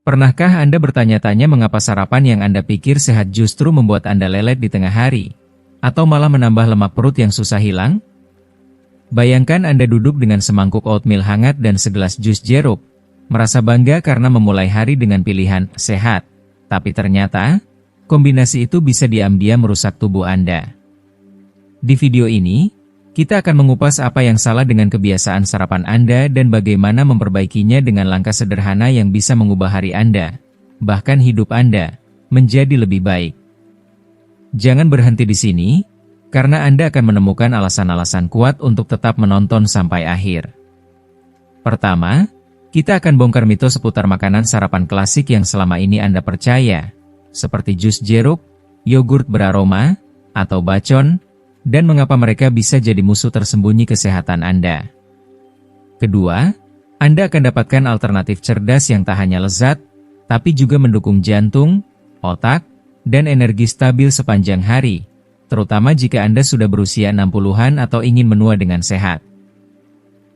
Pernahkah Anda bertanya-tanya mengapa sarapan yang Anda pikir sehat justru membuat Anda lelet di tengah hari? Atau malah menambah lemak perut yang susah hilang? Bayangkan Anda duduk dengan semangkuk oatmeal hangat dan segelas jus jeruk, merasa bangga karena memulai hari dengan pilihan sehat. Tapi ternyata, kombinasi itu bisa diam-diam merusak tubuh Anda. Di video ini, kita akan mengupas apa yang salah dengan kebiasaan sarapan Anda dan bagaimana memperbaikinya dengan langkah sederhana yang bisa mengubah hari Anda, bahkan hidup Anda, menjadi lebih baik. Jangan berhenti di sini, karena Anda akan menemukan alasan-alasan kuat untuk tetap menonton sampai akhir. Pertama, kita akan bongkar mitos seputar makanan sarapan klasik yang selama ini Anda percaya, seperti jus jeruk, yogurt beraroma, atau bacon, dan mengapa mereka bisa jadi musuh tersembunyi kesehatan Anda. Kedua, Anda akan dapatkan alternatif cerdas yang tak hanya lezat, tapi juga mendukung jantung, otak, dan energi stabil sepanjang hari, terutama jika Anda sudah berusia 60-an atau ingin menua dengan sehat.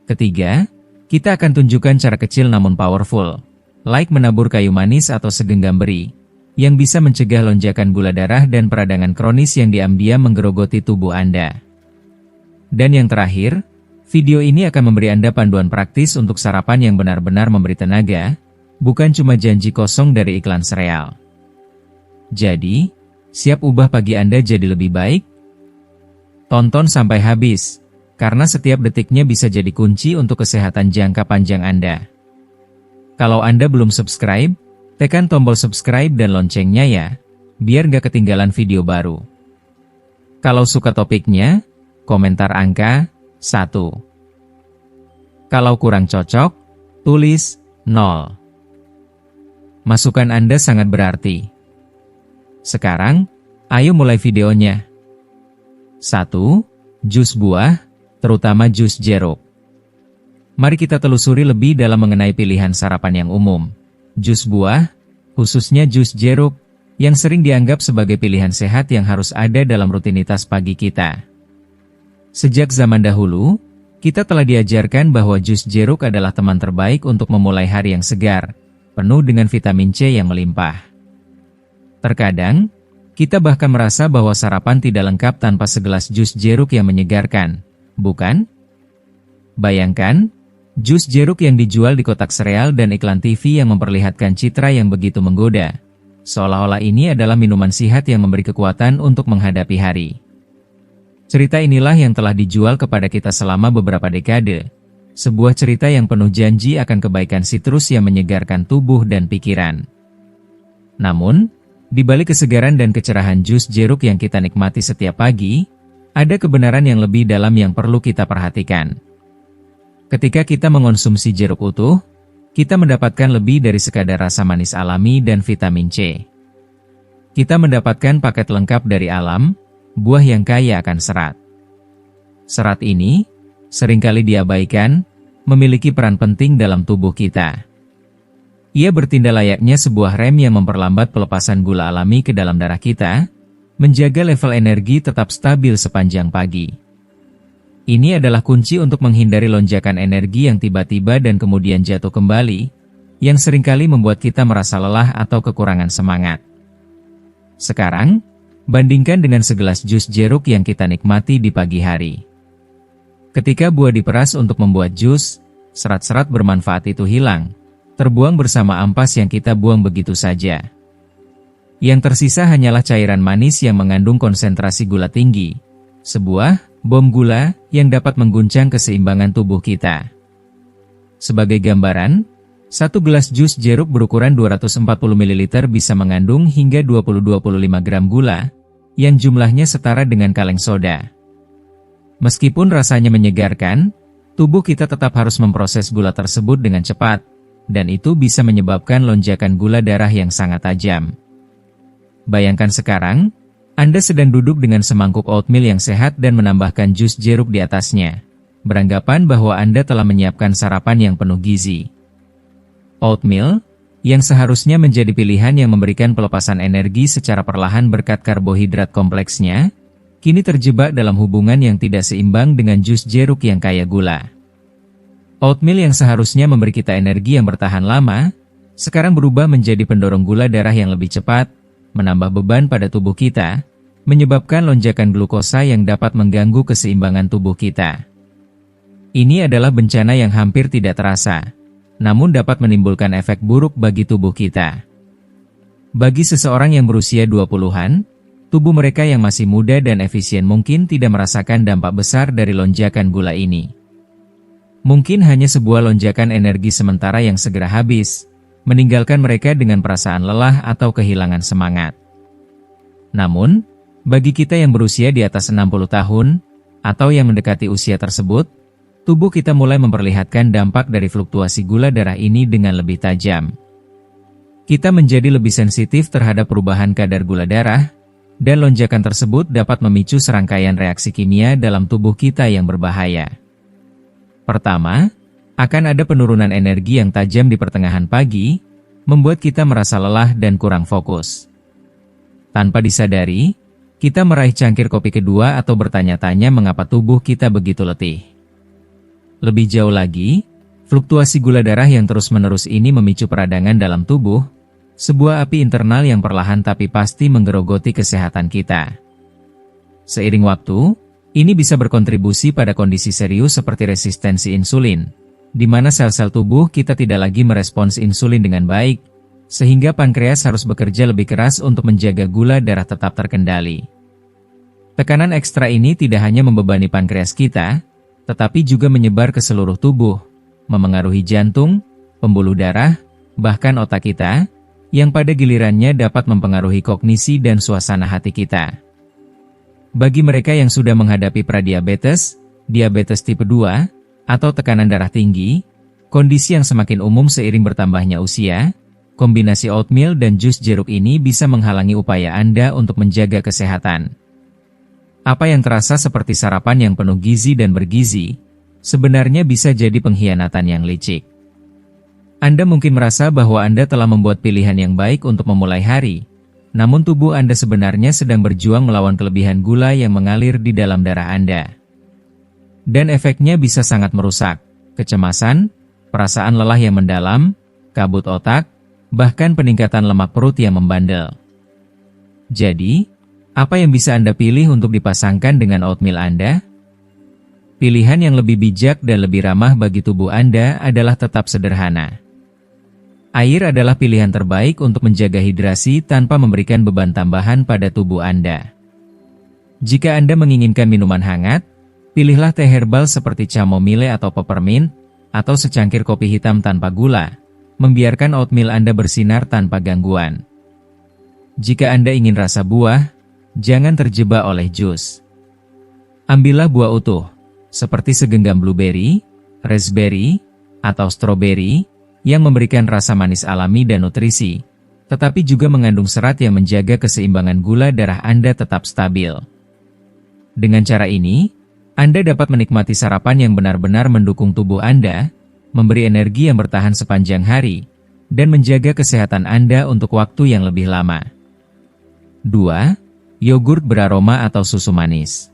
Ketiga, kita akan tunjukkan cara kecil namun powerful, like menabur kayu manis atau segenggam beri, yang bisa mencegah lonjakan gula darah dan peradangan kronis yang diam-diam menggerogoti tubuh Anda. Dan yang terakhir, video ini akan memberi Anda panduan praktis untuk sarapan yang benar-benar memberi tenaga, bukan cuma janji kosong dari iklan sereal. Jadi, siap ubah pagi Anda jadi lebih baik? Tonton sampai habis, karena setiap detiknya bisa jadi kunci untuk kesehatan jangka panjang Anda. Kalau Anda belum subscribe, tekan tombol subscribe dan loncengnya ya, biar gak ketinggalan video baru. Kalau suka topiknya, komentar angka 1. Kalau kurang cocok, tulis 0. Masukan Anda sangat berarti. Sekarang, ayo mulai videonya. 1. Jus buah, terutama jus jeruk. Mari kita telusuri lebih dalam mengenai pilihan sarapan yang umum. Jus buah, khususnya jus jeruk, yang sering dianggap sebagai pilihan sehat yang harus ada dalam rutinitas pagi kita. Sejak zaman dahulu, kita telah diajarkan bahwa jus jeruk adalah teman terbaik untuk memulai hari yang segar, penuh dengan vitamin C yang melimpah. Terkadang, kita bahkan merasa bahwa sarapan tidak lengkap tanpa segelas jus jeruk yang menyegarkan, bukan? Bayangkan, jus jeruk yang dijual di kotak sereal dan iklan TV yang memperlihatkan citra yang begitu menggoda, seolah-olah ini adalah minuman sihat yang memberi kekuatan untuk menghadapi hari. Cerita inilah yang telah dijual kepada kita selama beberapa dekade, sebuah cerita yang penuh janji akan kebaikan sitrus yang menyegarkan tubuh dan pikiran. Namun, di balik kesegaran dan kecerahan jus jeruk yang kita nikmati setiap pagi, ada kebenaran yang lebih dalam yang perlu kita perhatikan. Ketika kita mengonsumsi jeruk utuh, kita mendapatkan lebih dari sekadar rasa manis alami dan vitamin C. Kita mendapatkan paket lengkap dari alam, buah yang kaya akan serat. Serat ini, seringkali diabaikan, memiliki peran penting dalam tubuh kita. Ia bertindak layaknya sebuah rem yang memperlambat pelepasan gula alami ke dalam darah kita, menjaga level energi tetap stabil sepanjang pagi. Ini adalah kunci untuk menghindari lonjakan energi yang tiba-tiba dan kemudian jatuh kembali, yang seringkali membuat kita merasa lelah atau kekurangan semangat. Sekarang, bandingkan dengan segelas jus jeruk yang kita nikmati di pagi hari. Ketika buah diperas untuk membuat jus, serat-serat bermanfaat itu hilang, terbuang bersama ampas yang kita buang begitu saja. Yang tersisa hanyalah cairan manis yang mengandung konsentrasi gula tinggi, sebuah bom gula yang dapat mengguncang keseimbangan tubuh kita. Sebagai gambaran, satu gelas jus jeruk berukuran 240 ml bisa mengandung hingga 20-25 gram gula, yang jumlahnya setara dengan kaleng soda. Meskipun rasanya menyegarkan, tubuh kita tetap harus memproses gula tersebut dengan cepat, dan itu bisa menyebabkan lonjakan gula darah yang sangat tajam. Bayangkan sekarang, Anda sedang duduk dengan semangkuk oatmeal yang sehat dan menambahkan jus jeruk di atasnya, beranggapan bahwa Anda telah menyiapkan sarapan yang penuh gizi. Oatmeal, yang seharusnya menjadi pilihan yang memberikan pelepasan energi secara perlahan berkat karbohidrat kompleksnya, kini terjebak dalam hubungan yang tidak seimbang dengan jus jeruk yang kaya gula. Oatmeal yang seharusnya memberi kita energi yang bertahan lama, sekarang berubah menjadi pendorong gula darah yang lebih cepat, menambah beban pada tubuh kita, menyebabkan lonjakan glukosa yang dapat mengganggu keseimbangan tubuh kita. Ini adalah bencana yang hampir tidak terasa, namun dapat menimbulkan efek buruk bagi tubuh kita. Bagi seseorang yang berusia 20-an, tubuh mereka yang masih muda dan efisien mungkin tidak merasakan dampak besar dari lonjakan gula ini. Mungkin hanya sebuah lonjakan energi sementara yang segera habis, meninggalkan mereka dengan perasaan lelah atau kehilangan semangat. Namun, bagi kita yang berusia di atas 60 tahun, atau yang mendekati usia tersebut, tubuh kita mulai memperlihatkan dampak dari fluktuasi gula darah ini dengan lebih tajam. Kita menjadi lebih sensitif terhadap perubahan kadar gula darah, dan lonjakan tersebut dapat memicu serangkaian reaksi kimia dalam tubuh kita yang berbahaya. Pertama, akan ada penurunan energi yang tajam di pertengahan pagi, membuat kita merasa lelah dan kurang fokus. Tanpa disadari, kita meraih cangkir kopi kedua atau bertanya-tanya mengapa tubuh kita begitu letih. Lebih jauh lagi, fluktuasi gula darah yang terus-menerus ini memicu peradangan dalam tubuh, sebuah api internal yang perlahan tapi pasti menggerogoti kesehatan kita. Seiring waktu, ini bisa berkontribusi pada kondisi serius seperti resistensi insulin, di mana sel-sel tubuh kita tidak lagi merespons insulin dengan baik, sehingga pankreas harus bekerja lebih keras untuk menjaga gula darah tetap terkendali. Tekanan ekstra ini tidak hanya membebani pankreas kita, tetapi juga menyebar ke seluruh tubuh, memengaruhi jantung, pembuluh darah, bahkan otak kita, yang pada gilirannya dapat mempengaruhi kognisi dan suasana hati kita. Bagi mereka yang sudah menghadapi pradiabetes, diabetes tipe 2, atau tekanan darah tinggi, kondisi yang semakin umum seiring bertambahnya usia, kombinasi oatmeal dan jus jeruk ini bisa menghalangi upaya Anda untuk menjaga kesehatan. Apa yang terasa seperti sarapan yang penuh gizi dan bergizi, sebenarnya bisa jadi pengkhianatan yang licik. Anda mungkin merasa bahwa Anda telah membuat pilihan yang baik untuk memulai hari, namun tubuh Anda sebenarnya sedang berjuang melawan kelebihan gula yang mengalir di dalam darah Anda. Dan efeknya bisa sangat merusak, kecemasan, perasaan lelah yang mendalam, kabut otak, bahkan peningkatan lemak perut yang membandel. Jadi, apa yang bisa Anda pilih untuk dipasangkan dengan oatmeal Anda? Pilihan yang lebih bijak dan lebih ramah bagi tubuh Anda adalah tetap sederhana. Air adalah pilihan terbaik untuk menjaga hidrasi tanpa memberikan beban tambahan pada tubuh Anda. Jika Anda menginginkan minuman hangat, pilihlah teh herbal seperti chamomile atau peppermint, atau secangkir kopi hitam tanpa gula, membiarkan oatmeal Anda bersinar tanpa gangguan. Jika Anda ingin rasa buah, jangan terjebak oleh jus. Ambillah buah utuh, seperti segenggam blueberry, raspberry, atau strawberry, yang memberikan rasa manis alami dan nutrisi, tetapi juga mengandung serat yang menjaga keseimbangan gula darah Anda tetap stabil. Dengan cara ini, Anda dapat menikmati sarapan yang benar-benar mendukung tubuh Anda, memberi energi yang bertahan sepanjang hari, dan menjaga kesehatan Anda untuk waktu yang lebih lama. 2. Yogurt beraroma atau susu manis.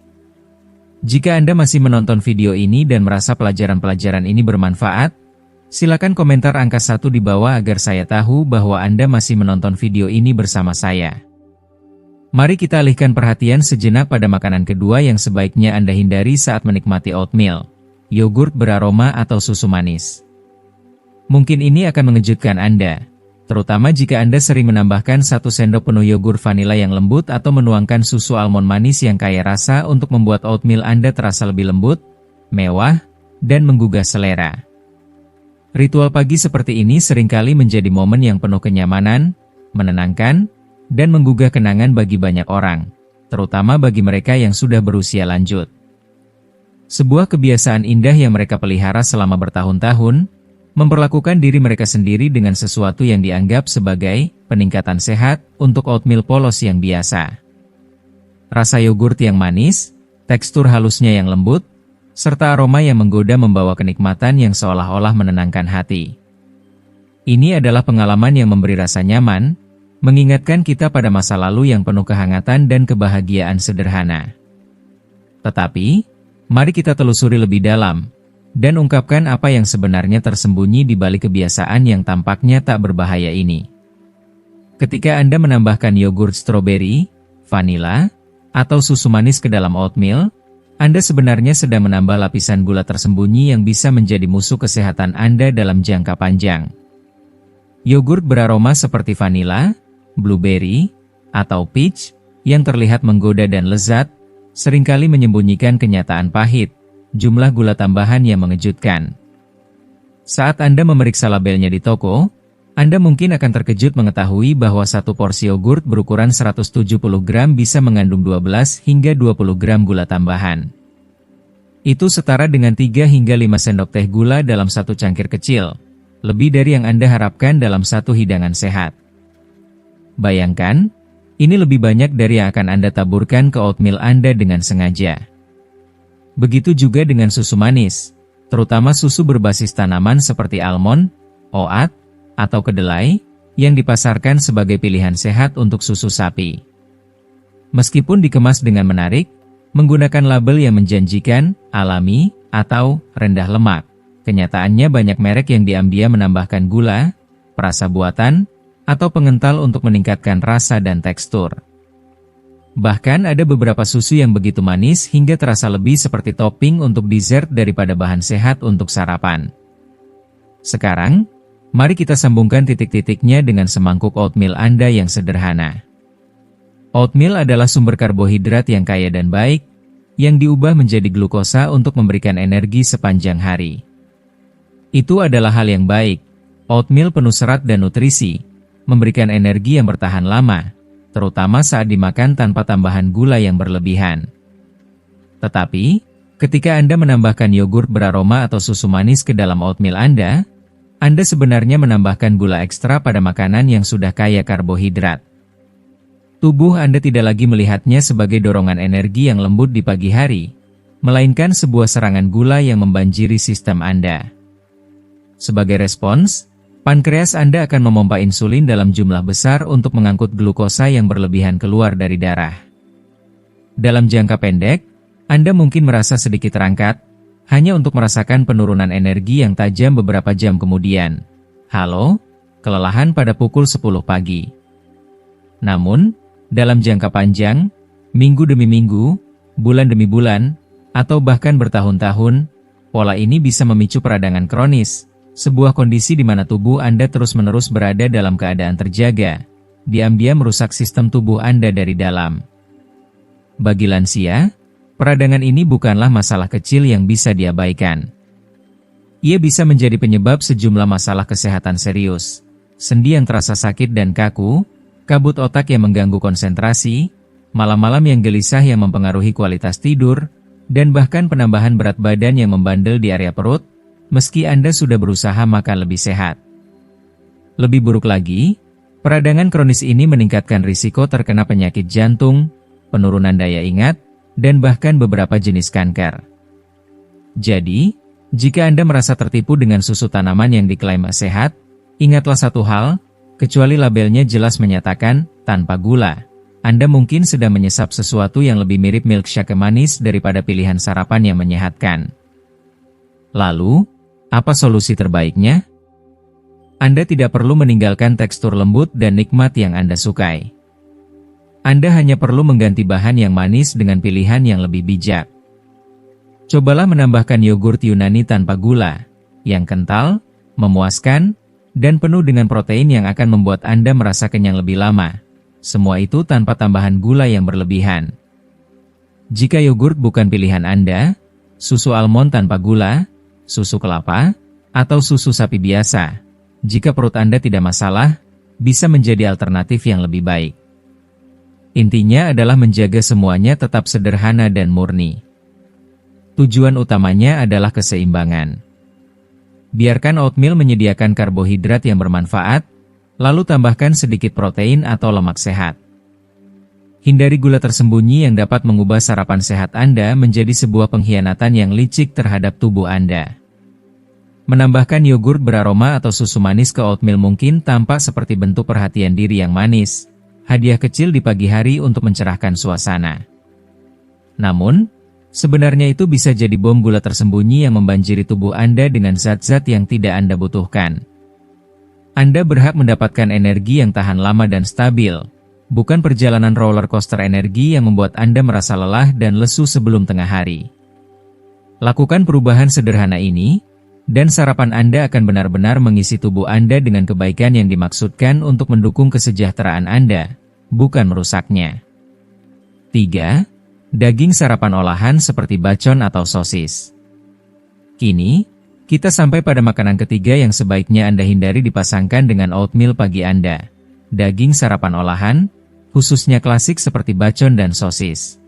Jika Anda masih menonton video ini dan merasa pelajaran-pelajaran ini bermanfaat, silakan komentar angka 1 di bawah agar saya tahu bahwa Anda masih menonton video ini bersama saya. Mari kita alihkan perhatian sejenak pada makanan kedua yang sebaiknya Anda hindari saat menikmati oatmeal, yogurt beraroma atau susu manis. Mungkin ini akan mengejutkan Anda, terutama jika Anda sering menambahkan 1 sendok penuh yogurt vanila yang lembut atau menuangkan susu almond manis yang kaya rasa untuk membuat oatmeal Anda terasa lebih lembut, mewah, dan menggugah selera. Ritual pagi seperti ini seringkali menjadi momen yang penuh kenyamanan, menenangkan, dan menggugah kenangan bagi banyak orang, terutama bagi mereka yang sudah berusia lanjut. Sebuah kebiasaan indah yang mereka pelihara selama bertahun-tahun, memperlakukan diri mereka sendiri dengan sesuatu yang dianggap sebagai peningkatan sehat untuk oatmeal polos yang biasa. Rasa yogurt yang manis, tekstur halusnya yang lembut, serta aroma yang menggoda membawa kenikmatan yang seolah-olah menenangkan hati. Ini adalah pengalaman yang memberi rasa nyaman, mengingatkan kita pada masa lalu yang penuh kehangatan dan kebahagiaan sederhana. Tetapi, mari kita telusuri lebih dalam, dan ungkapkan apa yang sebenarnya tersembunyi di balik kebiasaan yang tampaknya tak berbahaya ini. Ketika Anda menambahkan yogurt stroberi, vanila, atau susu manis ke dalam oatmeal, Anda sebenarnya sedang menambah lapisan gula tersembunyi yang bisa menjadi musuh kesehatan Anda dalam jangka panjang. Yogurt beraroma seperti vanila, blueberry, atau peach, yang terlihat menggoda dan lezat, seringkali menyembunyikan kenyataan pahit, jumlah gula tambahan yang mengejutkan. Saat Anda memeriksa labelnya di toko, Anda mungkin akan terkejut mengetahui bahwa satu porsi yogurt berukuran 170 gram bisa mengandung 12 hingga 20 gram gula tambahan. Itu setara dengan 3 hingga 5 sendok teh gula dalam satu cangkir kecil, lebih dari yang Anda harapkan dalam satu hidangan sehat. Bayangkan, ini lebih banyak dari yang akan Anda taburkan ke oatmeal Anda dengan sengaja. Begitu juga dengan susu manis, terutama susu berbasis tanaman seperti almond, oat, atau kedelai, yang dipasarkan sebagai pilihan sehat untuk susu sapi. Meskipun dikemas dengan menarik, menggunakan label yang menjanjikan, alami, atau rendah lemak, kenyataannya banyak merek yang diam-diam menambahkan gula, perasa buatan, atau pengental untuk meningkatkan rasa dan tekstur. Bahkan ada beberapa susu yang begitu manis hingga terasa lebih seperti topping untuk dessert daripada bahan sehat untuk sarapan. Sekarang, mari kita sambungkan titik-titiknya dengan semangkuk oatmeal Anda yang sederhana. Oatmeal adalah sumber karbohidrat yang kaya dan baik, yang diubah menjadi glukosa untuk memberikan energi sepanjang hari. Itu adalah hal yang baik. Oatmeal penuh serat dan nutrisi, memberikan energi yang bertahan lama, terutama saat dimakan tanpa tambahan gula yang berlebihan. Tetapi, ketika Anda menambahkan yogurt beraroma atau susu manis ke dalam oatmeal Anda sebenarnya menambahkan gula ekstra pada makanan yang sudah kaya karbohidrat. Tubuh Anda tidak lagi melihatnya sebagai dorongan energi yang lembut di pagi hari, melainkan sebuah serangan gula yang membanjiri sistem Anda. Sebagai respons, pankreas Anda akan memompa insulin dalam jumlah besar untuk mengangkut glukosa yang berlebihan keluar dari darah. Dalam jangka pendek, Anda mungkin merasa sedikit terangkat, hanya untuk merasakan penurunan energi yang tajam beberapa jam kemudian. Kelelahan pada pukul 10 pagi. Namun, dalam jangka panjang, minggu demi minggu, bulan demi bulan, atau bahkan bertahun-tahun, pola ini bisa memicu peradangan kronis, sebuah kondisi di mana tubuh Anda terus-menerus berada dalam keadaan terjaga, diam-diam merusak sistem tubuh Anda dari dalam. Bagi lansia, peradangan ini bukanlah masalah kecil yang bisa diabaikan. Ia bisa menjadi penyebab sejumlah masalah kesehatan serius, sendi yang terasa sakit dan kaku, kabut otak yang mengganggu konsentrasi, malam-malam yang gelisah yang mempengaruhi kualitas tidur, dan bahkan penambahan berat badan yang membandel di area perut, meski Anda sudah berusaha makan lebih sehat. Lebih buruk lagi, peradangan kronis ini meningkatkan risiko terkena penyakit jantung, penurunan daya ingat, dan bahkan beberapa jenis kanker. Jadi, jika Anda merasa tertipu dengan susu tanaman yang diklaim sehat, ingatlah satu hal, kecuali labelnya jelas menyatakan, tanpa gula, Anda mungkin sedang menyesap sesuatu yang lebih mirip milkshake manis daripada pilihan sarapan yang menyehatkan. Lalu, apa solusi terbaiknya? Anda tidak perlu meninggalkan tekstur lembut dan nikmat yang Anda sukai. Anda hanya perlu mengganti bahan yang manis dengan pilihan yang lebih bijak. Cobalah menambahkan yogurt Yunani tanpa gula, yang kental, memuaskan, dan penuh dengan protein yang akan membuat Anda merasa kenyang lebih lama. Semua itu tanpa tambahan gula yang berlebihan. Jika yogurt bukan pilihan Anda, susu almond tanpa gula, susu kelapa, atau susu sapi biasa, jika perut Anda tidak masalah, bisa menjadi alternatif yang lebih baik. Intinya adalah menjaga semuanya tetap sederhana dan murni. Tujuan utamanya adalah keseimbangan. Biarkan oatmeal menyediakan karbohidrat yang bermanfaat, lalu tambahkan sedikit protein atau lemak sehat. Hindari gula tersembunyi yang dapat mengubah sarapan sehat Anda menjadi sebuah pengkhianatan yang licik terhadap tubuh Anda. Menambahkan yogurt beraroma atau susu manis ke oatmeal mungkin tampak seperti bentuk perhatian diri yang manis, hadiah kecil di pagi hari untuk mencerahkan suasana. Namun, Sebenarnya itu bisa jadi bom gula tersembunyi yang membanjiri tubuh Anda dengan zat-zat yang tidak Anda butuhkan. Anda berhak mendapatkan energi yang tahan lama dan stabil, bukan perjalanan roller coaster energi yang membuat Anda merasa lelah dan lesu sebelum tengah hari. Lakukan perubahan sederhana ini, dan sarapan Anda akan benar-benar mengisi tubuh Anda dengan kebaikan yang dimaksudkan untuk mendukung kesejahteraan Anda, bukan merusaknya. 3. Daging sarapan olahan seperti bacon atau sosis. Kini, kita sampai pada makanan ketiga yang sebaiknya Anda hindari dipasangkan dengan oatmeal pagi Anda. Daging sarapan olahan, khususnya klasik seperti bacon dan sosis.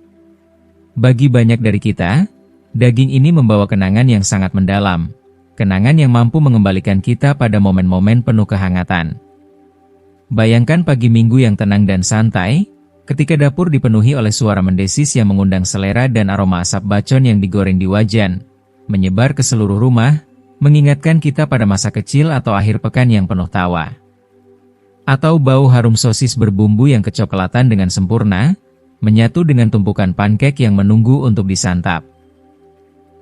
Bagi banyak dari kita, daging ini membawa kenangan yang sangat mendalam. Kenangan yang mampu mengembalikan kita pada momen-momen penuh kehangatan. Bayangkan pagi minggu yang tenang dan santai, ketika dapur dipenuhi oleh suara mendesis yang mengundang selera dan aroma asap bacon yang digoreng di wajan, menyebar ke seluruh rumah, mengingatkan kita pada masa kecil atau akhir pekan yang penuh tawa. Atau bau harum sosis berbumbu yang kecoklatan dengan sempurna, menyatu dengan tumpukan pankek yang menunggu untuk disantap.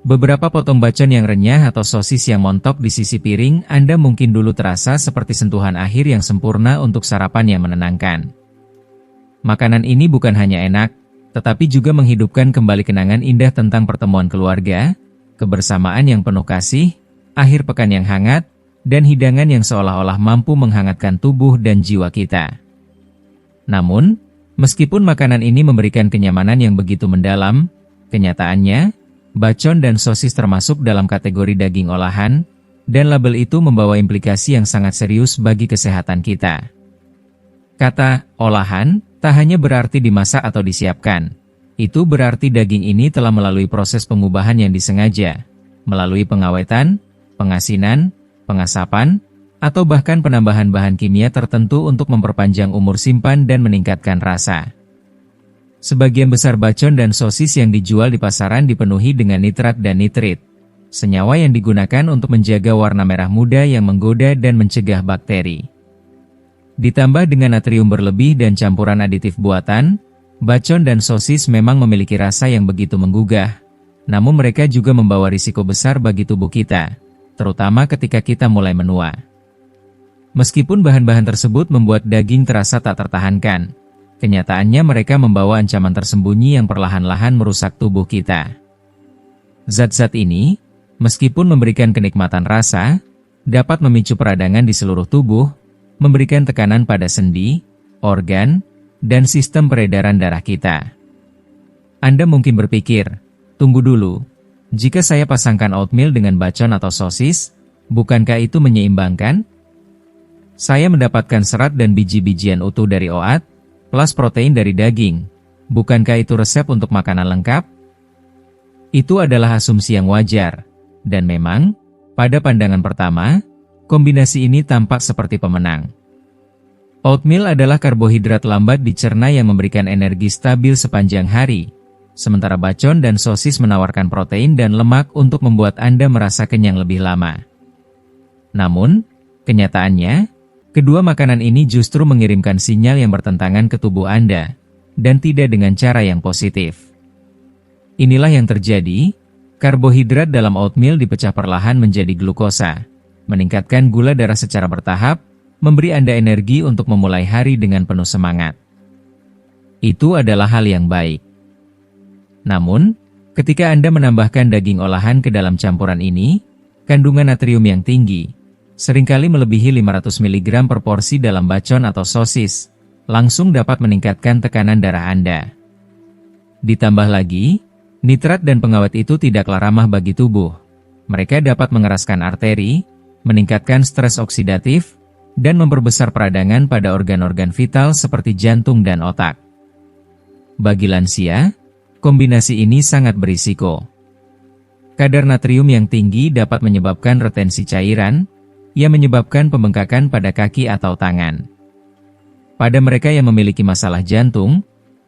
Beberapa potong bacon yang renyah atau sosis yang montok di sisi piring Anda mungkin dulu terasa seperti sentuhan akhir yang sempurna untuk sarapan yang menenangkan. Makanan ini bukan hanya enak, tetapi juga menghidupkan kembali kenangan indah tentang pertemuan keluarga, kebersamaan yang penuh kasih, akhir pekan yang hangat, dan hidangan yang seolah-olah mampu menghangatkan tubuh dan jiwa kita. Namun, meskipun makanan ini memberikan kenyamanan yang begitu mendalam, kenyataannya, bacon dan sosis termasuk dalam kategori daging olahan, dan label itu membawa implikasi yang sangat serius bagi kesehatan kita. Kata olahan tak hanya berarti dimasak atau disiapkan. Itu berarti daging ini telah melalui proses pengubahan yang disengaja, melalui pengawetan, pengasinan, pengasapan, atau bahkan penambahan bahan kimia tertentu untuk memperpanjang umur simpan dan meningkatkan rasa. Sebagian besar bacon dan sosis yang dijual di pasaran dipenuhi dengan nitrat dan nitrit, senyawa yang digunakan untuk menjaga warna merah muda yang menggoda dan mencegah bakteri. Ditambah dengan natrium berlebih dan campuran aditif buatan, bacon dan sosis memang memiliki rasa yang begitu menggugah, namun mereka juga membawa risiko besar bagi tubuh kita, terutama ketika kita mulai menua. Meskipun bahan-bahan tersebut membuat daging terasa tak tertahankan, kenyataannya mereka membawa ancaman tersembunyi yang perlahan-lahan merusak tubuh kita. Zat-zat ini, meskipun memberikan kenikmatan rasa, dapat memicu peradangan di seluruh tubuh, memberikan tekanan pada sendi, organ, dan sistem peredaran darah kita. Anda mungkin berpikir, tunggu dulu, jika saya pasangkan oatmeal dengan bacon atau sosis, bukankah itu menyeimbangkan? Saya mendapatkan serat dan biji-bijian utuh dari oat, plus protein dari daging. Bukankah itu resep untuk makanan lengkap? Itu adalah asumsi yang wajar. Dan memang, pada pandangan pertama, kombinasi ini tampak seperti pemenang. Oatmeal adalah karbohidrat lambat dicerna yang memberikan energi stabil sepanjang hari, sementara bacon dan sosis menawarkan protein dan lemak untuk membuat Anda merasa kenyang lebih lama. Namun, kenyataannya, kedua makanan ini justru mengirimkan sinyal yang bertentangan ke tubuh Anda, dan tidak dengan cara yang positif. Inilah yang terjadi, karbohidrat dalam oatmeal dipecah perlahan menjadi glukosa, meningkatkan gula darah secara bertahap, memberi Anda energi untuk memulai hari dengan penuh semangat. Itu adalah hal yang baik. Namun, ketika Anda menambahkan daging olahan ke dalam campuran ini, kandungan natrium yang tinggi, seringkali melebihi 500 mg per porsi dalam bacon atau sosis, langsung dapat meningkatkan tekanan darah Anda. Ditambah lagi, nitrat dan pengawet itu tidaklah ramah bagi tubuh. Mereka dapat mengeraskan arteri, meningkatkan stres oksidatif, dan memperbesar peradangan pada organ-organ vital seperti jantung dan otak. Bagi lansia, kombinasi ini sangat berisiko. Kadar natrium yang tinggi dapat menyebabkan retensi cairan, yang menyebabkan pembengkakan pada kaki atau tangan. Pada mereka yang memiliki masalah jantung,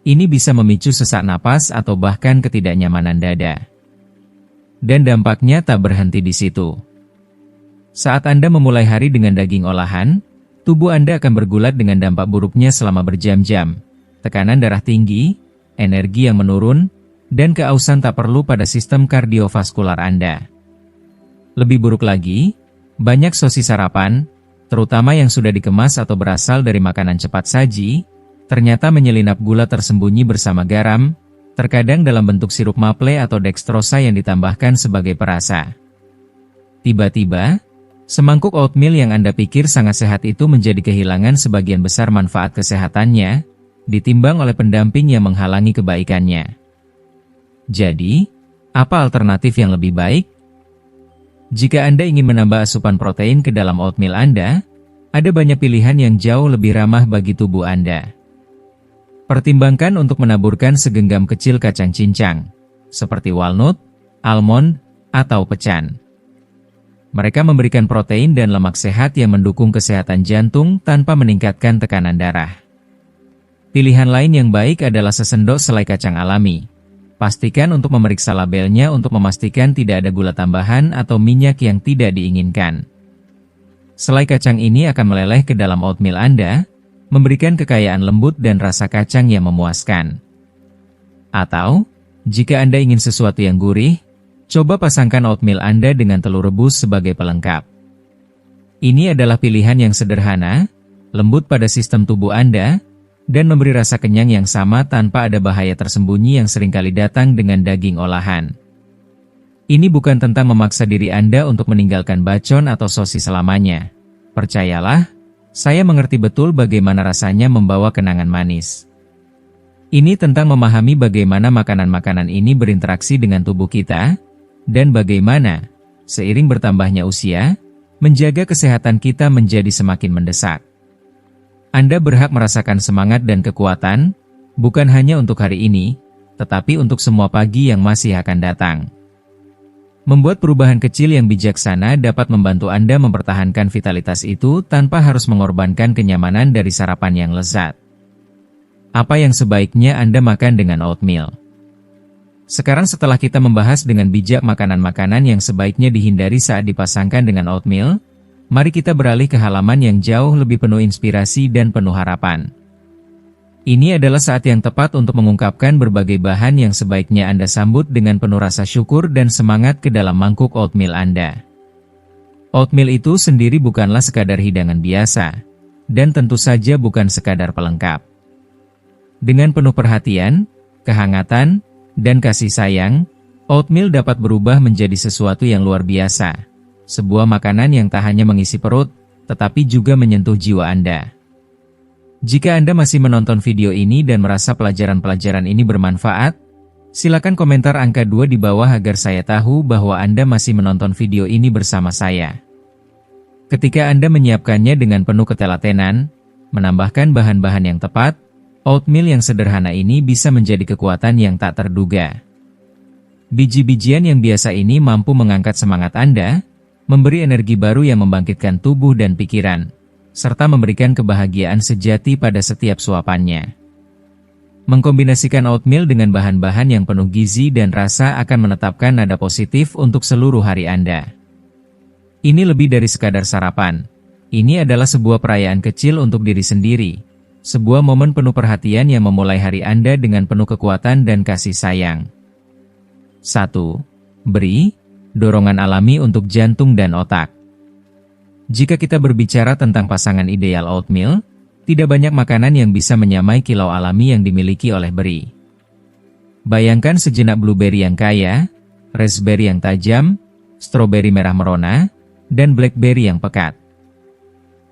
ini bisa memicu sesak napas atau bahkan ketidaknyamanan dada. Dan dampaknya tak berhenti di situ. Saat Anda memulai hari dengan daging olahan, tubuh Anda akan bergulat dengan dampak buruknya selama berjam-jam. Tekanan darah tinggi, energi yang menurun, dan keausan tak perlu pada sistem kardiovaskular Anda. Lebih buruk lagi, banyak sosis sarapan, terutama yang sudah dikemas atau berasal dari makanan cepat saji, ternyata menyelinap gula tersembunyi bersama garam, terkadang dalam bentuk sirup maple atau dextrosa yang ditambahkan sebagai perasa. Tiba-tiba, semangkuk oatmeal yang Anda pikir sangat sehat itu menjadi kehilangan sebagian besar manfaat kesehatannya, ditimbang oleh pendamping yang menghalangi kebaikannya. Jadi, apa alternatif yang lebih baik? Jika Anda ingin menambah asupan protein ke dalam oatmeal Anda, ada banyak pilihan yang jauh lebih ramah bagi tubuh Anda. Pertimbangkan untuk menaburkan segenggam kecil kacang cincang, seperti walnut, almond, atau pecan. Mereka memberikan protein dan lemak sehat yang mendukung kesehatan jantung tanpa meningkatkan tekanan darah. Pilihan lain yang baik adalah sesendok selai kacang alami. Pastikan untuk memeriksa labelnya untuk memastikan tidak ada gula tambahan atau minyak yang tidak diinginkan. Selai kacang ini akan meleleh ke dalam oatmeal Anda, memberikan kekayaan lembut dan rasa kacang yang memuaskan. Atau, jika Anda ingin sesuatu yang gurih, coba pasangkan oatmeal Anda dengan telur rebus sebagai pelengkap. Ini adalah pilihan yang sederhana, lembut pada sistem tubuh Anda, dan memberi rasa kenyang yang sama tanpa ada bahaya tersembunyi yang seringkali datang dengan daging olahan. Ini bukan tentang memaksa diri Anda untuk meninggalkan bacon atau sosis selamanya. Percayalah, saya mengerti betul bagaimana rasanya membawa kenangan manis. Ini tentang memahami bagaimana makanan-makanan ini berinteraksi dengan tubuh kita, dan bagaimana, seiring bertambahnya usia, menjaga kesehatan kita menjadi semakin mendesak. Anda berhak merasakan semangat dan kekuatan, bukan hanya untuk hari ini, tetapi untuk semua pagi yang masih akan datang. Membuat perubahan kecil yang bijaksana dapat membantu Anda mempertahankan vitalitas itu tanpa harus mengorbankan kenyamanan dari sarapan yang lezat. Apa yang sebaiknya Anda makan dengan oatmeal? Sekarang setelah kita membahas dengan bijak makanan-makanan yang sebaiknya dihindari saat dipasangkan dengan oatmeal, mari kita beralih ke halaman yang jauh lebih penuh inspirasi dan penuh harapan. Ini adalah saat yang tepat untuk mengungkapkan berbagai bahan yang sebaiknya Anda sambut dengan penuh rasa syukur dan semangat ke dalam mangkuk oatmeal Anda. Oatmeal itu sendiri bukanlah sekadar hidangan biasa, dan tentu saja bukan sekadar pelengkap. Dengan penuh perhatian, kehangatan, dan kasih sayang, oatmeal dapat berubah menjadi sesuatu yang luar biasa. Sebuah makanan yang tak hanya mengisi perut, tetapi juga menyentuh jiwa Anda. Jika Anda masih menonton video ini dan merasa pelajaran-pelajaran ini bermanfaat, silakan komentar angka 2 di bawah agar saya tahu bahwa Anda masih menonton video ini bersama saya. Ketika Anda menyiapkannya dengan penuh ketelatenan, menambahkan bahan-bahan yang tepat, oatmeal yang sederhana ini bisa menjadi kekuatan yang tak terduga. Biji-bijian yang biasa ini mampu mengangkat semangat Anda, memberi energi baru yang membangkitkan tubuh dan pikiran, serta memberikan kebahagiaan sejati pada setiap suapannya. Mengkombinasikan oatmeal dengan bahan-bahan yang penuh gizi dan rasa akan menetapkan nada positif untuk seluruh hari Anda. Ini lebih dari sekadar sarapan. Ini adalah sebuah perayaan kecil untuk diri sendiri, sebuah momen penuh perhatian yang memulai hari Anda dengan penuh kekuatan dan kasih sayang. 1. Beri dorongan alami untuk jantung dan otak. Jika kita berbicara tentang pasangan ideal oatmeal, tidak banyak makanan yang bisa menyamai kilau alami yang dimiliki oleh beri. Bayangkan sejenak blueberry yang kaya, raspberry yang tajam, stroberi merah merona, dan blackberry yang pekat.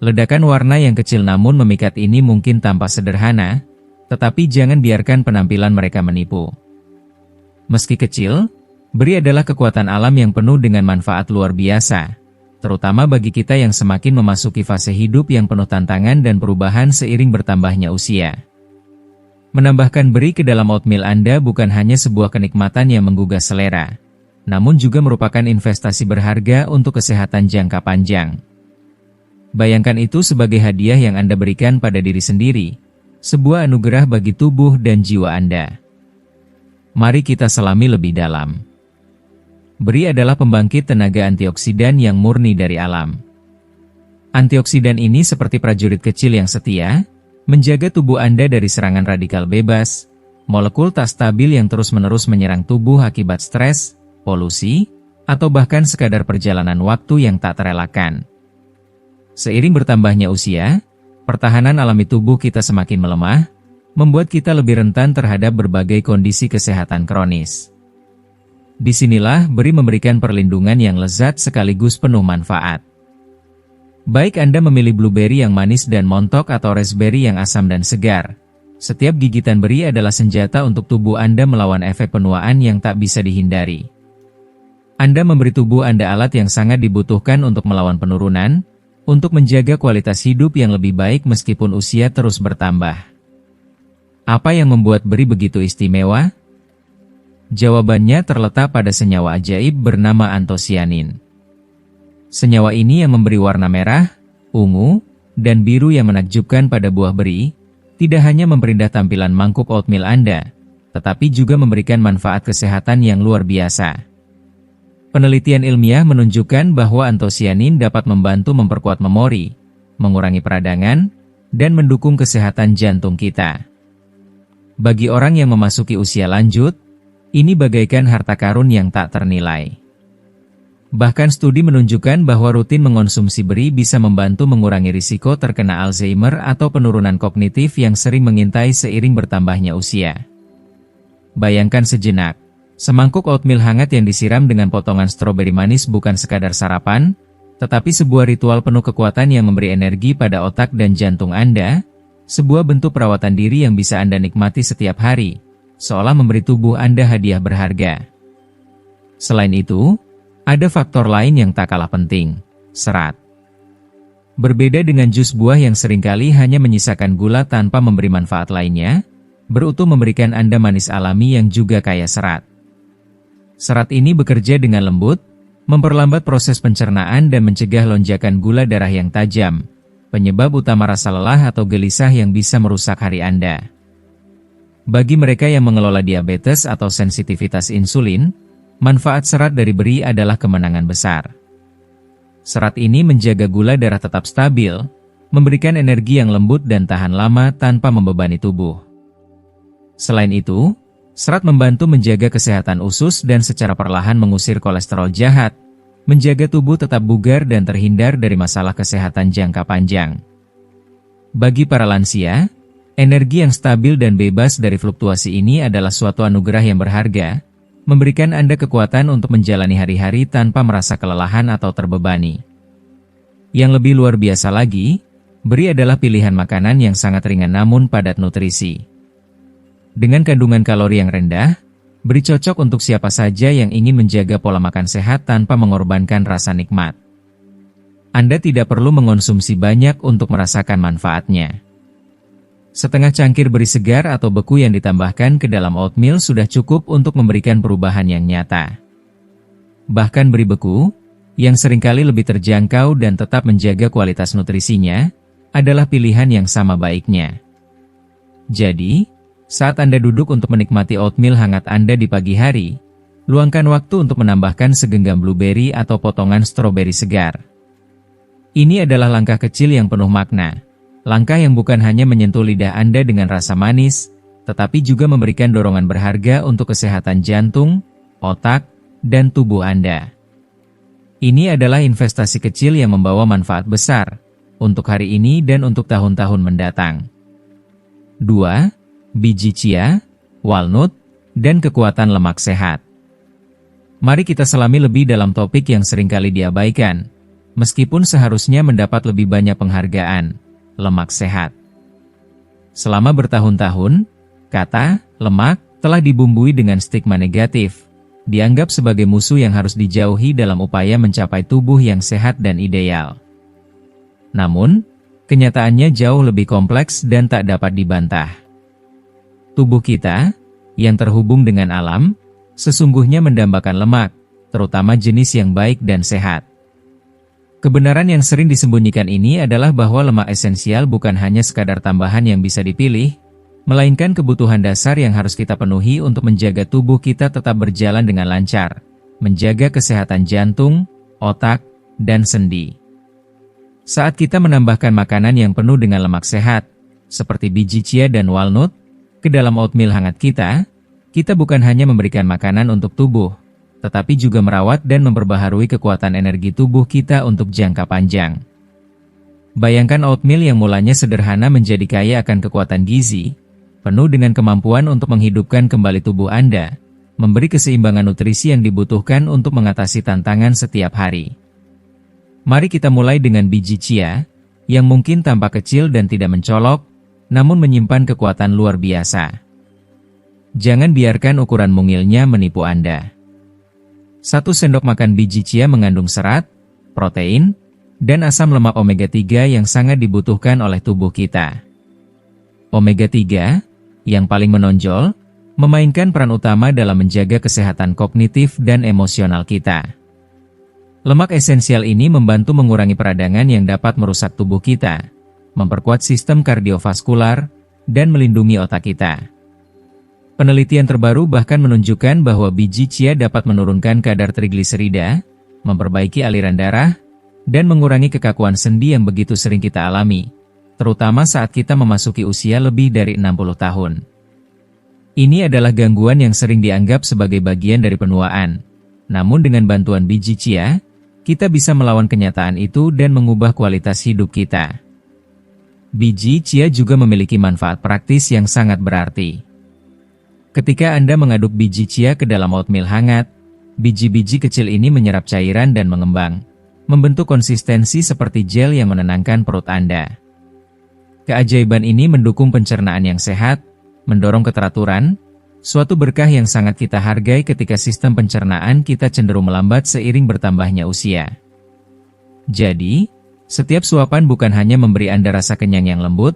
Ledakan warna yang kecil namun memikat ini mungkin tampak sederhana, tetapi jangan biarkan penampilan mereka menipu. Meski kecil, beri adalah kekuatan alam yang penuh dengan manfaat luar biasa, terutama bagi kita yang semakin memasuki fase hidup yang penuh tantangan dan perubahan seiring bertambahnya usia. Menambahkan beri ke dalam oatmeal Anda bukan hanya sebuah kenikmatan yang menggugah selera, namun juga merupakan investasi berharga untuk kesehatan jangka panjang. Bayangkan itu sebagai hadiah yang Anda berikan pada diri sendiri, sebuah anugerah bagi tubuh dan jiwa Anda. Mari kita selami lebih dalam. Beri adalah pembangkit tenaga antioksidan yang murni dari alam. Antioksidan ini seperti prajurit kecil yang setia, menjaga tubuh Anda dari serangan radikal bebas, molekul tak stabil yang terus-menerus menyerang tubuh akibat stres, polusi, atau bahkan sekadar perjalanan waktu yang tak terelakkan. Seiring bertambahnya usia, pertahanan alami tubuh kita semakin melemah, membuat kita lebih rentan terhadap berbagai kondisi kesehatan kronis. Disinilah BERI memberikan perlindungan yang lezat sekaligus penuh manfaat. Baik Anda memilih blueberry yang manis dan montok atau raspberry yang asam dan segar, setiap gigitan BERI adalah senjata untuk tubuh Anda melawan efek penuaan yang tak bisa dihindari. Anda memberi tubuh Anda alat yang sangat dibutuhkan untuk melawan penurunan, untuk menjaga kualitas hidup yang lebih baik meskipun usia terus bertambah. Apa yang membuat BERI begitu istimewa? Jawabannya terletak pada senyawa ajaib bernama antosianin. Senyawa ini yang memberi warna merah, ungu, dan biru yang menakjubkan pada buah BERI, tidak hanya memperindah tampilan mangkuk oatmeal Anda, tetapi juga memberikan manfaat kesehatan yang luar biasa. Penelitian ilmiah menunjukkan bahwa antosianin dapat membantu memperkuat memori, mengurangi peradangan, dan mendukung kesehatan jantung kita. Bagi orang yang memasuki usia lanjut, ini bagaikan harta karun yang tak ternilai. Bahkan studi menunjukkan bahwa rutin mengonsumsi BERI bisa membantu mengurangi risiko terkena Alzheimer atau penurunan kognitif yang sering mengintai seiring bertambahnya usia. Bayangkan sejenak, semangkuk oatmeal hangat yang disiram dengan potongan stroberi manis bukan sekadar sarapan, tetapi sebuah ritual penuh kekuatan yang memberi energi pada otak dan jantung Anda, sebuah bentuk perawatan diri yang bisa Anda nikmati setiap hari, seolah memberi tubuh Anda hadiah berharga. Selain itu, ada faktor lain yang tak kalah penting, serat. Berbeda dengan jus buah yang seringkali hanya menyisakan gula tanpa memberi manfaat lainnya, berutuh memberikan Anda manis alami yang juga kaya serat. Serat ini bekerja dengan lembut, memperlambat proses pencernaan dan mencegah lonjakan gula darah yang tajam, penyebab utama rasa lelah atau gelisah yang bisa merusak hari Anda. Bagi mereka yang mengelola diabetes atau sensitivitas insulin, manfaat serat dari BERI adalah kemenangan besar. Serat ini menjaga gula darah tetap stabil, memberikan energi yang lembut dan tahan lama tanpa membebani tubuh. Selain itu, serat membantu menjaga kesehatan usus dan secara perlahan mengusir kolesterol jahat, menjaga tubuh tetap bugar dan terhindar dari masalah kesehatan jangka panjang. Bagi para lansia, energi yang stabil dan bebas dari fluktuasi ini adalah suatu anugerah yang berharga, memberikan Anda kekuatan untuk menjalani hari-hari tanpa merasa kelelahan atau terbebani. Yang lebih luar biasa lagi, BERI adalah pilihan makanan yang sangat ringan namun padat nutrisi. Dengan kandungan kalori yang rendah, BERI cocok untuk siapa saja yang ingin menjaga pola makan sehat tanpa mengorbankan rasa nikmat. Anda tidak perlu mengonsumsi banyak untuk merasakan manfaatnya. Setengah cangkir BERI segar atau beku yang ditambahkan ke dalam oatmeal sudah cukup untuk memberikan perubahan yang nyata. Bahkan BERI beku, yang seringkali lebih terjangkau dan tetap menjaga kualitas nutrisinya, adalah pilihan yang sama baiknya. Jadi, saat Anda duduk untuk menikmati oatmeal hangat Anda di pagi hari, luangkan waktu untuk menambahkan segenggam blueberry atau potongan stroberi segar. Ini adalah langkah kecil yang penuh makna. Langkah yang bukan hanya menyentuh lidah Anda dengan rasa manis, tetapi juga memberikan dorongan berharga untuk kesehatan jantung, otak, dan tubuh Anda. Ini adalah investasi kecil yang membawa manfaat besar, untuk hari ini dan untuk tahun-tahun mendatang. 2. Biji chia, walnut, dan kekuatan lemak sehat. Mari kita selami lebih dalam topik yang seringkali diabaikan, meskipun seharusnya mendapat lebih banyak penghargaan. Lemak sehat. Selama bertahun-tahun, kata lemak telah dibumbui dengan stigma negatif, dianggap sebagai musuh yang harus dijauhi dalam upaya mencapai tubuh yang sehat dan ideal. Namun, kenyataannya jauh lebih kompleks dan tak dapat dibantah. Tubuh kita, yang terhubung dengan alam, sesungguhnya mendambakan lemak, terutama jenis yang baik dan sehat. Kebenaran yang sering disembunyikan ini adalah bahwa lemak esensial bukan hanya sekadar tambahan yang bisa dipilih, melainkan kebutuhan dasar yang harus kita penuhi untuk menjaga tubuh kita tetap berjalan dengan lancar, menjaga kesehatan jantung, otak, dan sendi. Saat kita menambahkan makanan yang penuh dengan lemak sehat, seperti biji chia dan walnut, Ke dalam oatmeal hangat kita bukan hanya memberikan makanan untuk tubuh, tetapi juga merawat dan memperbaharui kekuatan energi tubuh kita untuk jangka panjang. Bayangkan oatmeal yang mulanya sederhana menjadi kaya akan kekuatan gizi, penuh dengan kemampuan untuk menghidupkan kembali tubuh Anda, memberi keseimbangan nutrisi yang dibutuhkan untuk mengatasi tantangan setiap hari. Mari kita mulai dengan biji chia, yang mungkin tampak kecil dan tidak mencolok, namun menyimpan kekuatan luar biasa. Jangan biarkan ukuran mungilnya menipu Anda. 1 sendok makan biji chia mengandung serat, protein, dan asam lemak omega 3 yang sangat dibutuhkan oleh tubuh kita. Omega 3, yang paling menonjol, memainkan peran utama dalam menjaga kesehatan kognitif dan emosional kita. Lemak esensial ini membantu mengurangi peradangan yang dapat merusak tubuh kita, memperkuat sistem kardiovaskular, dan melindungi otak kita. Penelitian terbaru bahkan menunjukkan bahwa biji chia dapat menurunkan kadar trigliserida, memperbaiki aliran darah, dan mengurangi kekakuan sendi yang begitu sering kita alami, terutama saat kita memasuki usia lebih dari 60 tahun. Ini adalah gangguan yang sering dianggap sebagai bagian dari penuaan. Namun dengan bantuan biji chia, kita bisa melawan kenyataan itu dan mengubah kualitas hidup kita. Biji chia juga memiliki manfaat praktis yang sangat berarti. Ketika Anda mengaduk biji chia ke dalam oatmeal hangat, biji-biji kecil ini menyerap cairan dan mengembang, membentuk konsistensi seperti gel yang menenangkan perut Anda. Keajaiban ini mendukung pencernaan yang sehat, mendorong keteraturan, suatu berkah yang sangat kita hargai ketika sistem pencernaan kita cenderung melambat seiring bertambahnya usia. Jadi, setiap suapan bukan hanya memberi Anda rasa kenyang yang lembut,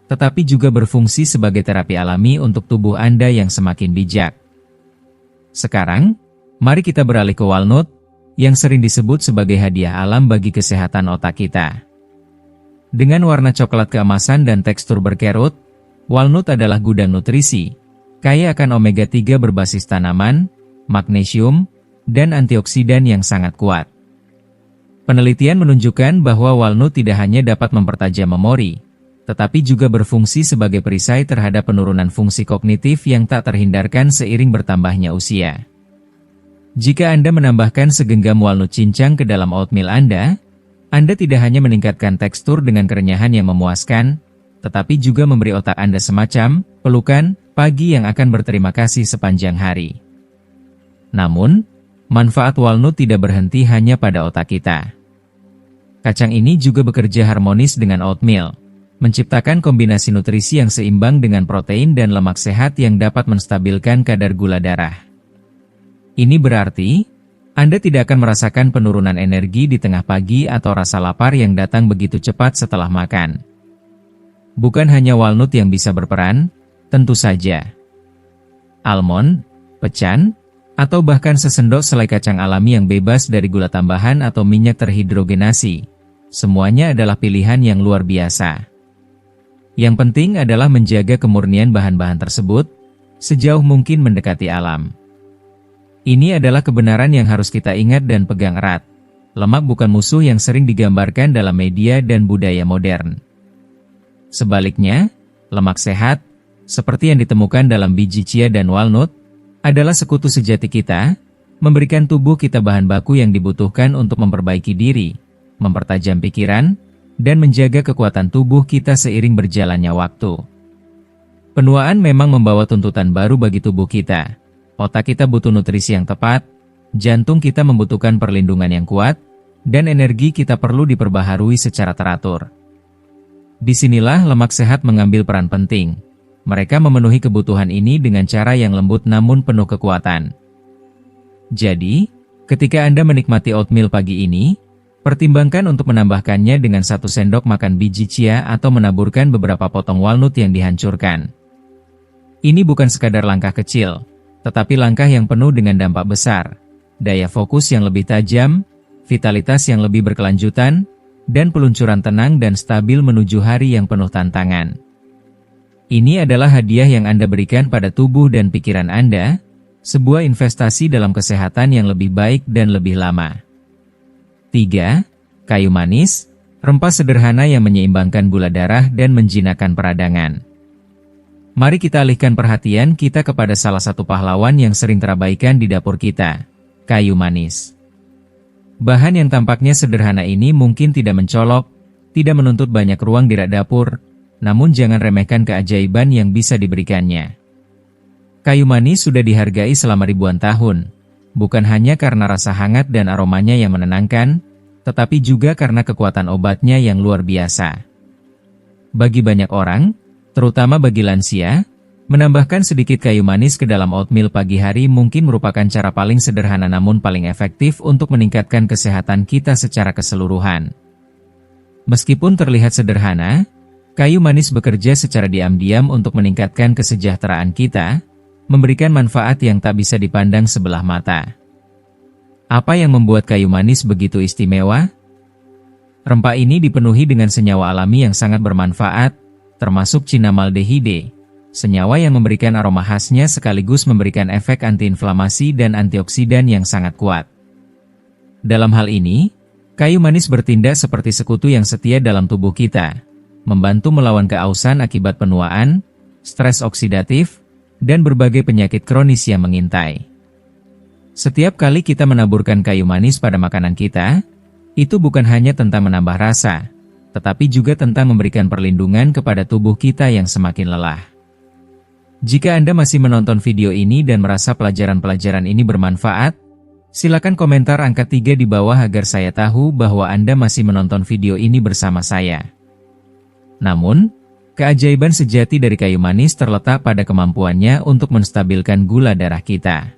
tetapi juga berfungsi sebagai terapi alami untuk tubuh Anda yang semakin bijak. Sekarang, mari kita beralih ke walnut, yang sering disebut sebagai hadiah alam bagi kesehatan otak kita. Dengan warna coklat keemasan dan tekstur berkerut, walnut adalah gudang nutrisi, kaya akan omega 3 berbasis tanaman, magnesium, dan antioksidan yang sangat kuat. Penelitian menunjukkan bahwa walnut tidak hanya dapat mempertajam memori, tetapi juga berfungsi sebagai perisai terhadap penurunan fungsi kognitif yang tak terhindarkan seiring bertambahnya usia. Jika Anda menambahkan segenggam walnut cincang ke dalam oatmeal Anda tidak hanya meningkatkan tekstur dengan kerenyahan yang memuaskan, tetapi juga memberi otak Anda semacam pelukan pagi yang akan berterima kasih sepanjang hari. Namun, manfaat walnut tidak berhenti hanya pada otak kita. Kacang ini juga bekerja harmonis dengan oatmeal, menciptakan kombinasi nutrisi yang seimbang dengan protein dan lemak sehat yang dapat menstabilkan kadar gula darah. Ini berarti, Anda tidak akan merasakan penurunan energi di tengah pagi atau rasa lapar yang datang begitu cepat setelah makan. Bukan hanya walnut yang bisa berperan, tentu saja. Almond, pecan, atau bahkan sesendok selai kacang alami yang bebas dari gula tambahan atau minyak terhidrogenasi. Semuanya adalah pilihan yang luar biasa. Yang penting adalah menjaga kemurnian bahan-bahan tersebut, sejauh mungkin mendekati alam. Ini adalah kebenaran yang harus kita ingat dan pegang erat. Lemak bukan musuh yang sering digambarkan dalam media dan budaya modern. Sebaliknya, lemak sehat, seperti yang ditemukan dalam biji chia dan walnut, adalah sekutu sejati kita, memberikan tubuh kita bahan baku yang dibutuhkan untuk memperbaiki diri, mempertajam pikiran, dan menjaga kekuatan tubuh kita seiring berjalannya waktu. Penuaan memang membawa tuntutan baru bagi tubuh kita. Otak kita butuh nutrisi yang tepat, jantung kita membutuhkan perlindungan yang kuat, dan energi kita perlu diperbaharui secara teratur. Disinilah lemak sehat mengambil peran penting. Mereka memenuhi kebutuhan ini dengan cara yang lembut namun penuh kekuatan. Jadi, ketika Anda menikmati oatmeal pagi ini, pertimbangkan untuk menambahkannya dengan 1 sendok makan biji chia atau menaburkan beberapa potong walnut yang dihancurkan. Ini bukan sekadar langkah kecil, tetapi langkah yang penuh dengan dampak besar, daya fokus yang lebih tajam, vitalitas yang lebih berkelanjutan, dan peluncuran tenang dan stabil menuju hari yang penuh tantangan. Ini adalah hadiah yang Anda berikan pada tubuh dan pikiran Anda, sebuah investasi dalam kesehatan yang lebih baik dan lebih lama. 3. Kayu manis, rempah sederhana yang menyeimbangkan gula darah dan menjinakkan peradangan. Mari kita alihkan perhatian kita kepada salah satu pahlawan yang sering terabaikan di dapur kita, kayu manis. Bahan yang tampaknya sederhana ini mungkin tidak mencolok, tidak menuntut banyak ruang di rak dapur, namun jangan remehkan keajaiban yang bisa diberikannya. Kayu manis sudah dihargai selama ribuan tahun, bukan hanya karena rasa hangat dan aromanya yang menenangkan, tetapi juga karena kekuatan obatnya yang luar biasa. Bagi banyak orang, terutama bagi lansia, menambahkan sedikit kayu manis ke dalam oatmeal pagi hari mungkin merupakan cara paling sederhana namun paling efektif untuk meningkatkan kesehatan kita secara keseluruhan. Meskipun terlihat sederhana, kayu manis bekerja secara diam-diam untuk meningkatkan kesejahteraan kita, memberikan manfaat yang tak bisa dipandang sebelah mata. Apa yang membuat kayu manis begitu istimewa? Rempah ini dipenuhi dengan senyawa alami yang sangat bermanfaat, termasuk cinamaldehide, senyawa yang memberikan aroma khasnya sekaligus memberikan efek antiinflamasi dan antioksidan yang sangat kuat. Dalam hal ini, kayu manis bertindak seperti sekutu yang setia dalam tubuh kita, membantu melawan keausan akibat penuaan, stres oksidatif, dan berbagai penyakit kronis yang mengintai. Setiap kali kita menaburkan kayu manis pada makanan kita, itu bukan hanya tentang menambah rasa, tetapi juga tentang memberikan perlindungan kepada tubuh kita yang semakin lelah. Jika Anda masih menonton video ini dan merasa pelajaran-pelajaran ini bermanfaat, silakan komentar angka 3 di bawah agar saya tahu bahwa Anda masih menonton video ini bersama saya. Namun, keajaiban sejati dari kayu manis terletak pada kemampuannya untuk menstabilkan gula darah kita.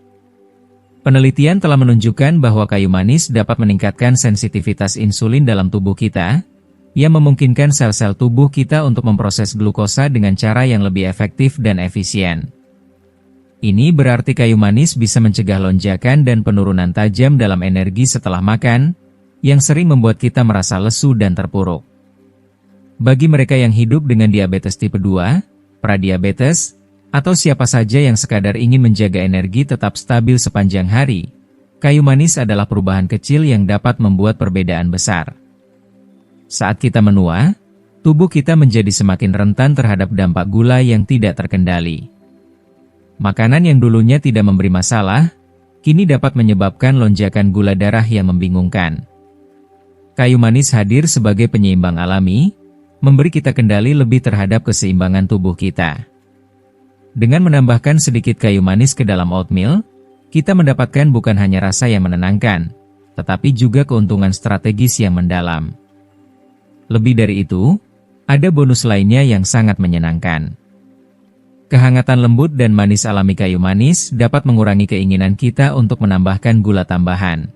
Penelitian telah menunjukkan bahwa kayu manis dapat meningkatkan sensitivitas insulin dalam tubuh kita, yang memungkinkan sel-sel tubuh kita untuk memproses glukosa dengan cara yang lebih efektif dan efisien. Ini berarti kayu manis bisa mencegah lonjakan dan penurunan tajam dalam energi setelah makan, yang sering membuat kita merasa lesu dan terpuruk. Bagi mereka yang hidup dengan diabetes tipe 2, pradiabetes, atau siapa saja yang sekadar ingin menjaga energi tetap stabil sepanjang hari, kayu manis adalah perubahan kecil yang dapat membuat perbedaan besar. Saat kita menua, tubuh kita menjadi semakin rentan terhadap dampak gula yang tidak terkendali. Makanan yang dulunya tidak memberi masalah, kini dapat menyebabkan lonjakan gula darah yang membingungkan. Kayu manis hadir sebagai penyeimbang alami, memberi kita kendali lebih terhadap keseimbangan tubuh kita. Dengan menambahkan sedikit kayu manis ke dalam oatmeal, kita mendapatkan bukan hanya rasa yang menenangkan, tetapi juga keuntungan strategis yang mendalam. Lebih dari itu, ada bonus lainnya yang sangat menyenangkan. Kehangatan lembut dan manis alami kayu manis dapat mengurangi keinginan kita untuk menambahkan gula tambahan.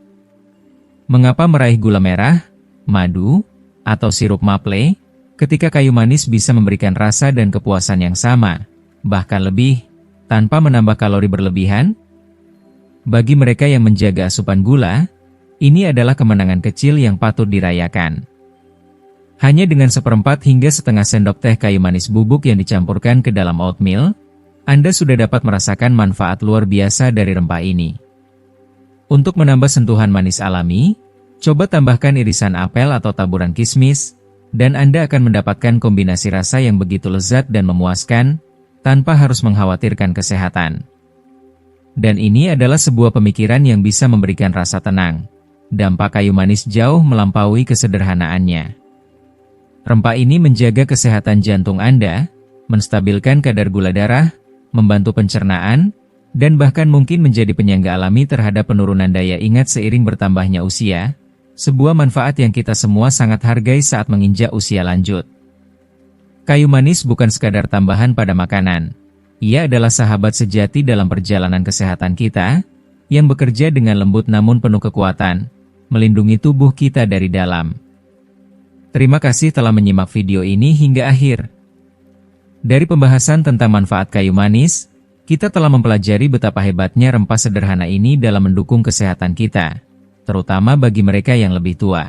Mengapa meraih gula merah, madu, atau sirup maple, ketika kayu manis bisa memberikan rasa dan kepuasan yang sama, bahkan lebih, tanpa menambah kalori berlebihan? Bagi mereka yang menjaga asupan gula, ini adalah kemenangan kecil yang patut dirayakan. Hanya dengan 1/4 hingga setengah sendok teh kayu manis bubuk yang dicampurkan ke dalam oatmeal, Anda sudah dapat merasakan manfaat luar biasa dari rempah ini. Untuk menambah sentuhan manis alami, coba tambahkan irisan apel atau taburan kismis, dan Anda akan mendapatkan kombinasi rasa yang begitu lezat dan memuaskan, tanpa harus mengkhawatirkan kesehatan. Dan ini adalah sebuah pemikiran yang bisa memberikan rasa tenang. Dampak kayu manis jauh melampaui kesederhanaannya. Rempah ini menjaga kesehatan jantung Anda, menstabilkan kadar gula darah, membantu pencernaan, dan bahkan mungkin menjadi penyangga alami terhadap penurunan daya ingat seiring bertambahnya usia, sebuah manfaat yang kita semua sangat hargai saat menginjak usia lanjut. Kayu manis bukan sekadar tambahan pada makanan. Ia adalah sahabat sejati dalam perjalanan kesehatan kita, yang bekerja dengan lembut namun penuh kekuatan, melindungi tubuh kita dari dalam. Terima kasih telah menyimak video ini hingga akhir. Dari pembahasan tentang manfaat kayu manis, kita telah mempelajari betapa hebatnya rempah sederhana ini dalam mendukung kesehatan kita, terutama bagi mereka yang lebih tua.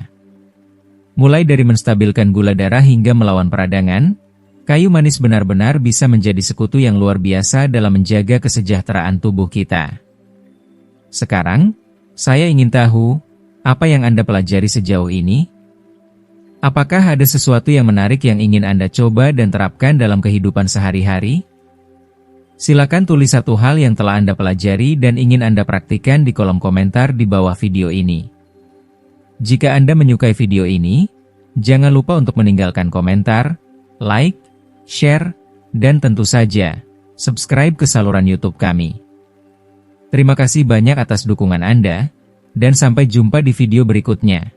Mulai dari menstabilkan gula darah hingga melawan peradangan, kayu manis benar-benar bisa menjadi sekutu yang luar biasa dalam menjaga kesejahteraan tubuh kita. Sekarang, saya ingin tahu, apa yang Anda pelajari sejauh ini? Apakah ada sesuatu yang menarik yang ingin Anda coba dan terapkan dalam kehidupan sehari-hari? Silakan tulis satu hal yang telah Anda pelajari dan ingin Anda praktikkan di kolom komentar di bawah video ini. Jika Anda menyukai video ini, jangan lupa untuk meninggalkan komentar, like, share, dan tentu saja, subscribe ke saluran YouTube kami. Terima kasih banyak atas dukungan Anda, dan sampai jumpa di video berikutnya.